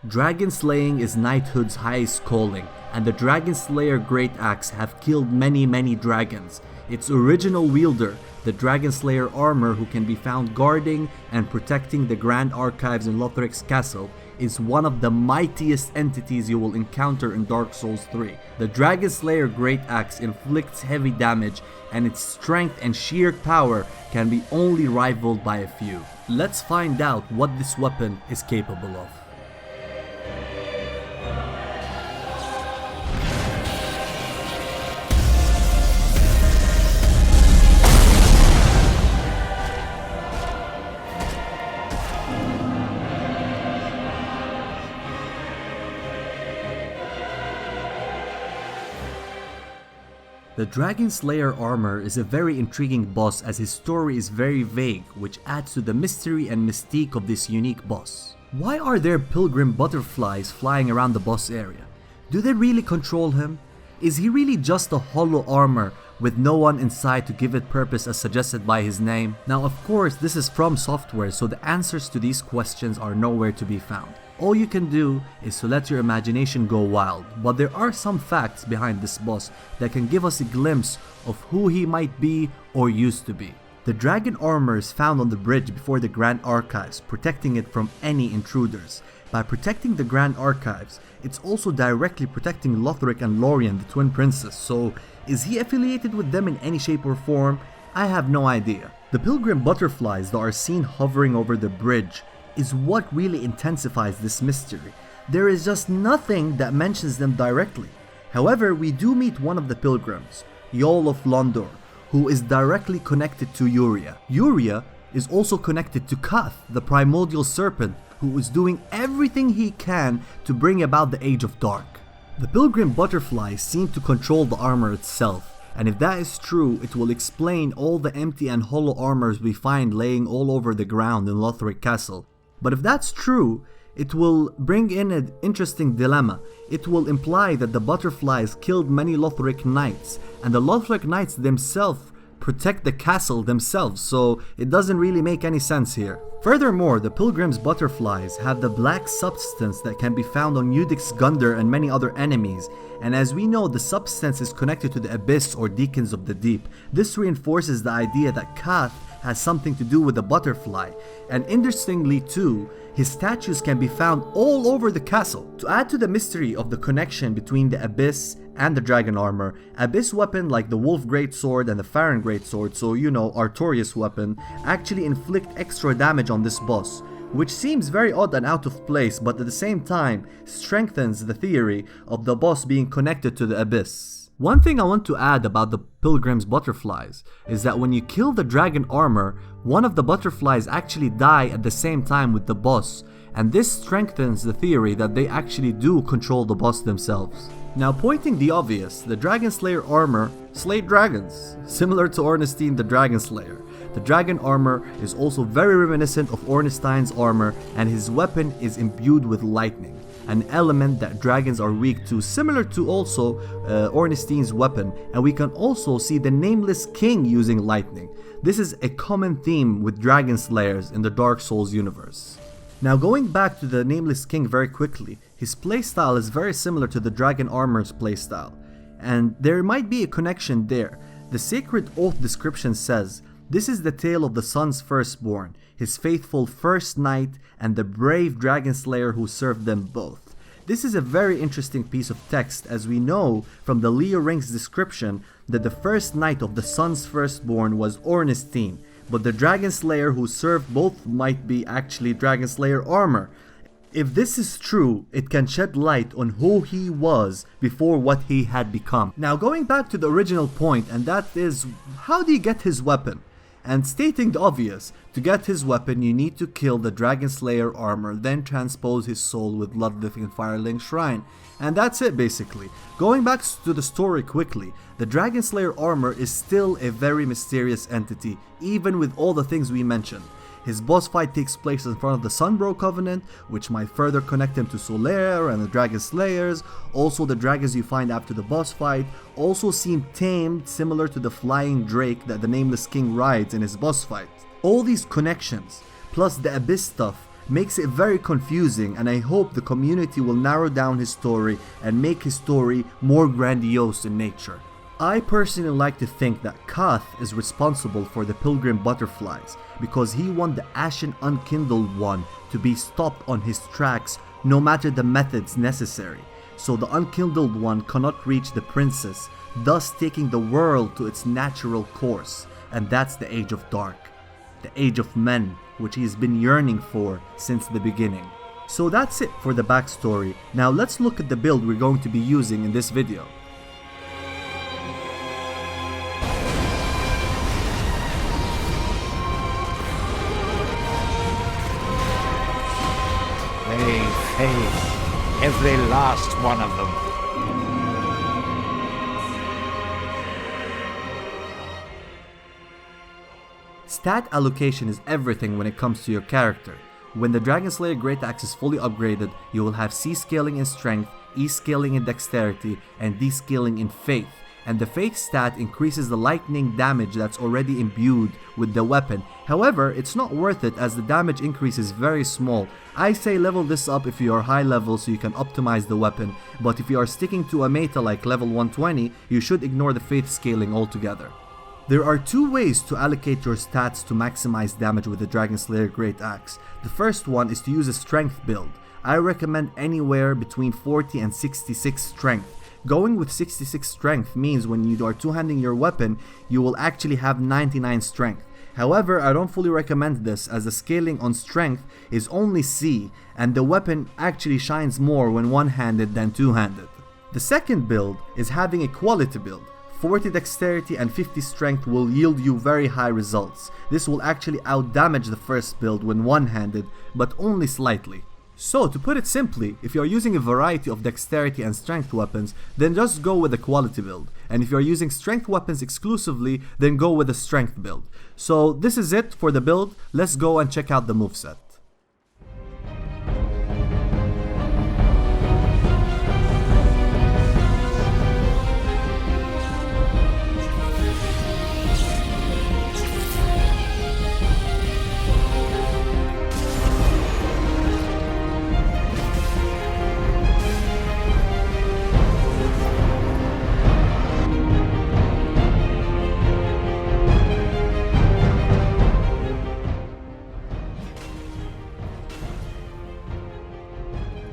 Dragon slaying is knighthood's highest calling, and the Dragonslayer Greataxe have killed many dragons. Its original wielder, the Dragonslayer Armor, who can be found guarding and protecting the Grand Archives in Lothric's castle, is one of the mightiest entities you will encounter in Dark Souls 3. The Dragonslayer Greataxe inflicts heavy damage, and its strength and sheer power can be only rivaled by a few. Let's find out what this weapon is capable of. The Dragonslayer Armor is a very intriguing boss, as his story is very vague, which adds to the mystery and mystique of this unique boss. Why are there pilgrim butterflies flying around the boss area? Do they really control him? Is he really just a hollow armor with no one inside to give it purpose as suggested by his name? Now, of course, this is From Software, so the answers to these questions are nowhere to be found. All you can do is to let your imagination go wild, but there are some facts behind this boss that can give us a glimpse of who he might be or used to be. The dragon armor is found on the bridge before the Grand Archives, protecting it from any intruders. By protecting the Grand Archives, it's also directly protecting Lothric and Lorien, the twin princes, so is he affiliated with them in any shape or form? I have no idea. The pilgrim butterflies that are seen hovering over the bridge is what really intensifies this mystery. There is just nothing that mentions them directly. However, we do meet one of the pilgrims, Yol of Londor, who is directly connected to Yuria. Yuria is also connected to Kath, the primordial serpent, who is doing everything he can to bring about the Age of Dark. The pilgrim butterflies seem to control the armor itself, and if that is true, it will explain all the empty and hollow armors we find laying all over the ground in Lothric Castle. But if that's true, it will bring in an interesting dilemma. It will imply that the butterflies killed many Lothric knights, and the Lothric knights themselves protect the castle themselves, so it doesn't really make any sense here. Furthermore, the pilgrim's butterflies have the black substance that can be found on Udix Gundr and many other enemies, and as we know, the substance is connected to the Abyss or Deacons of the Deep. This reinforces the idea that Kath has something to do with the butterfly, and interestingly too, his statues can be found all over the castle. To add to the mystery of the connection between the Abyss and the dragon armor, Abyss weapon like the Wolf Greatsword and the Farron Greatsword, so you know, Artorias weapon, actually inflict extra damage on this boss, which seems very odd and out of place, but at the same time strengthens the theory of the boss being connected to the Abyss. One thing I want to add about the pilgrim's butterflies is that when you kill the dragon armor, one of the butterflies actually die at the same time with the boss, and this strengthens the theory that they actually do control the boss themselves. Now, pointing the obvious, the Dragonslayer armor slayed dragons, similar to Ornstein the Dragonslayer. The dragon armor is also very reminiscent of Ornstein's armor, and his weapon is imbued with lightning, an element that dragons are weak to, similar to also Ornstein's weapon, and we can also see the Nameless King using lightning. This is a common theme with dragon slayers in the Dark Souls universe. Now, going back to the Nameless King very quickly, his playstyle is very similar to the dragon armor's playstyle, and there might be a connection there. The Sacred Oath description says, "This is the tale of the sun's firstborn, his faithful first knight, and the brave dragon slayer who served them both." This is a very interesting piece of text, as we know from the Leo Ring's description that the first knight of the sun's firstborn was Ornstein, but the dragon slayer who served both might be actually Dragonslayer Armor. If this is true, it can shed light on who he was before what he had become. Now, going back to the original point, and that is, how do you get his weapon? And stating the obvious, to get his weapon you need to kill the Dragonslayer Armor, then transpose his soul with Ludwig in Firelink Shrine. And that's it basically. Going back to the story quickly, the Dragonslayer Armor is still a very mysterious entity, even with all the things we mentioned. His boss fight takes place in front of the Sunbro Covenant, which might further connect him to Solaire and the Dragon Slayers. Also, the dragons you find after the boss fight also seem tamed, similar to the flying drake that the Nameless King rides in his boss fight. All these connections, plus the Abyss stuff, makes it very confusing, and I hope the community will narrow down his story and make his story more grandiose in nature. I personally like to think that Kath is responsible for the Pilgrim Butterflies because he want the Ashen Unkindled One to be stopped on his tracks no matter the methods necessary, so the Unkindled One cannot reach the princess, thus taking the world to its natural course, and that's the Age of Dark, the Age of Men, which he's been yearning for since the beginning. So that's it for the backstory. Now let's look at the build we're going to be using in this video. They fail, every last one of them. Stat allocation is everything when it comes to your character. When the Dragonslayer Greataxe is fully upgraded, you will have C scaling in strength, E scaling in dexterity, and D scaling in faith. And the faith stat increases the lightning damage that's already imbued with the weapon. However, it's not worth it as the damage increase is very small. I say level this up if you are high level so you can optimize the weapon, but if you are sticking to a meta like level 120, you should ignore the faith scaling altogether. There are two ways to allocate your stats to maximize damage with the Dragonslayer Greataxe. The first one is to use a strength build. I recommend anywhere between 40 and 66 strength. Going with 66 strength means when you are two-handing your weapon, you will actually have 99 strength. However, I don't fully recommend this as the scaling on strength is only C, and the weapon actually shines more when one-handed than two-handed. The second build is having a quality build. 40 dexterity and 50 strength will yield you very high results. This will actually outdamage the first build when one-handed, but only slightly. So to put it simply, if you are using a variety of dexterity and strength weapons, then just go with a quality build. And if you are using strength weapons exclusively, then go with a strength build. So this is it for the build. Let's go and check out the moveset.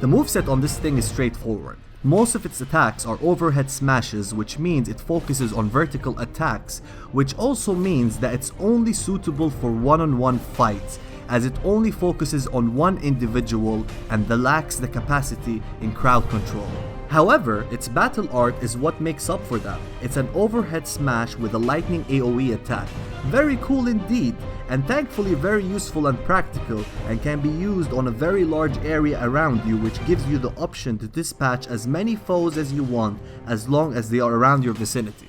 The moveset on this thing is straightforward. Most of its attacks are overhead smashes, which means it focuses on vertical attacks, which also means that it's only suitable for one-on-one fights, as it only focuses on one individual and lacks the capacity in crowd control. However, its battle art is what makes up for that. It's an overhead smash with a lightning AoE attack. Very cool indeed, and thankfully very useful and practical, and can be used on a very large area around you, which gives you the option to dispatch as many foes as you want as long as they are around your vicinity.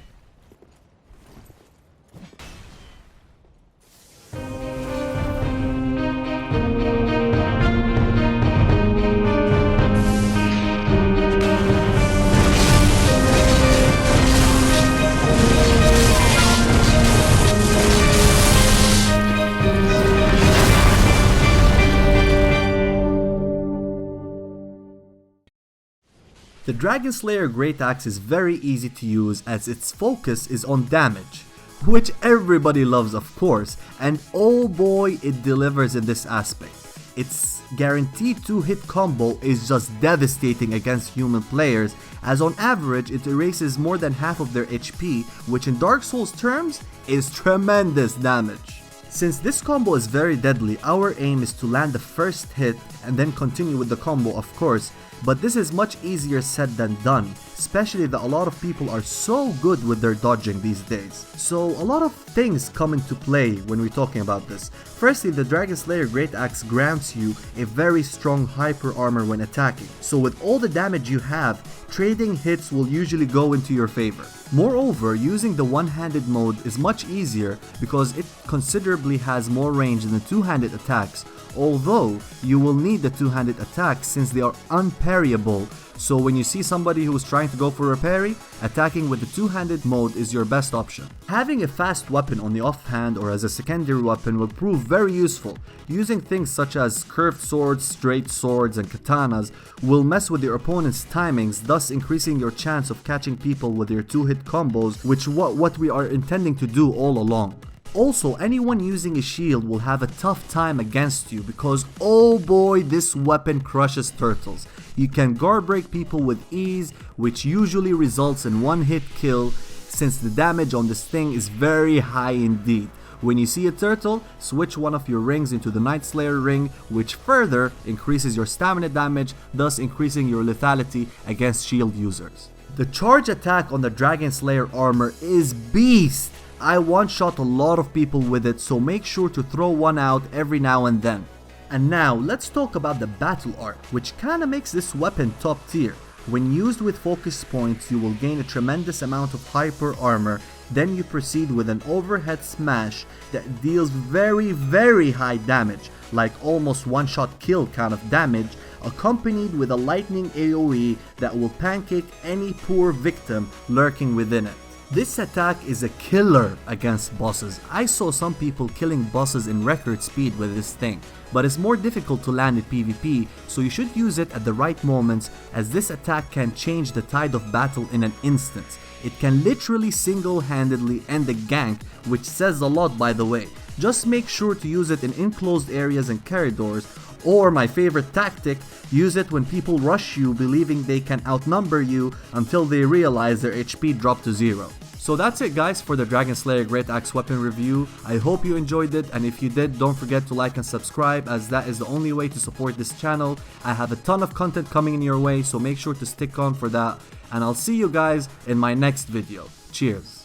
The Dragonslayer Greataxe is very easy to use as its focus is on damage, which everybody loves of course, and oh boy it delivers in this aspect. Its guaranteed 2-hit combo is just devastating against human players, as on average it erases more than half of their HP, which in Dark Souls terms is tremendous damage. Since this combo is very deadly, our aim is to land the first hit and then continue with the combo of course, but this is much easier said than done, especially that a lot of people are so good with their dodging these days. So a lot of things come into play when we're talking about this. Firstly, the Dragonslayer Greataxe grants you a very strong hyper armor when attacking, so with all the damage you have, trading hits will usually go into your favor. Moreover, using the one-handed mode is much easier because it considerably has more range than the two-handed attacks, although you will need the two-handed attacks since they are unparryable So when you see somebody who is trying to go for a parry, attacking with the two-handed mode is your best option. Having a fast weapon on the offhand or as a secondary weapon will prove very useful. Using things such as curved swords, straight swords, and katanas will mess with your opponent's timings, thus increasing your chance of catching people with your two-hit combos, which what we are intending to do all along. Also, anyone using a shield will have a tough time against you because oh boy, this weapon crushes turtles. You can guard break people with ease, which usually results in one hit kill since the damage on this thing is very high indeed. When you see a turtle, switch one of your rings into the Night Slayer ring, which further increases your stamina damage, thus increasing your lethality against shield users. The charge attack on the Dragonslayer armor is beast. I one-shot a lot of people with it, so make sure to throw one out every now and then. And now let's talk about the battle art, which kinda makes this weapon top tier. When used with focus points, you will gain a tremendous amount of hyper armor, then you proceed with an overhead smash that deals very high damage, like almost one-shot kill kind of damage, accompanied with a lightning AoE that will pancake any poor victim lurking within it. This attack is a killer against bosses. I saw some people killing bosses in record speed with this thing, but it's more difficult to land in PvP, so you should use it at the right moments, as this attack can change the tide of battle in an instant. It can literally single-handedly end a gank, which says a lot by the way. Just make sure to use it in enclosed areas and corridors, or my favorite tactic, use it when people rush you believing they can outnumber you until they realize their HP dropped to 0. So that's it guys for the Dragonslayer Greataxe weapon review. I hope you enjoyed it, and if you did, don't forget to like and subscribe, as that is the only way to support this channel. I have a ton of content coming in your way, so make sure to stick on for that, and I'll see you guys in my next video. Cheers!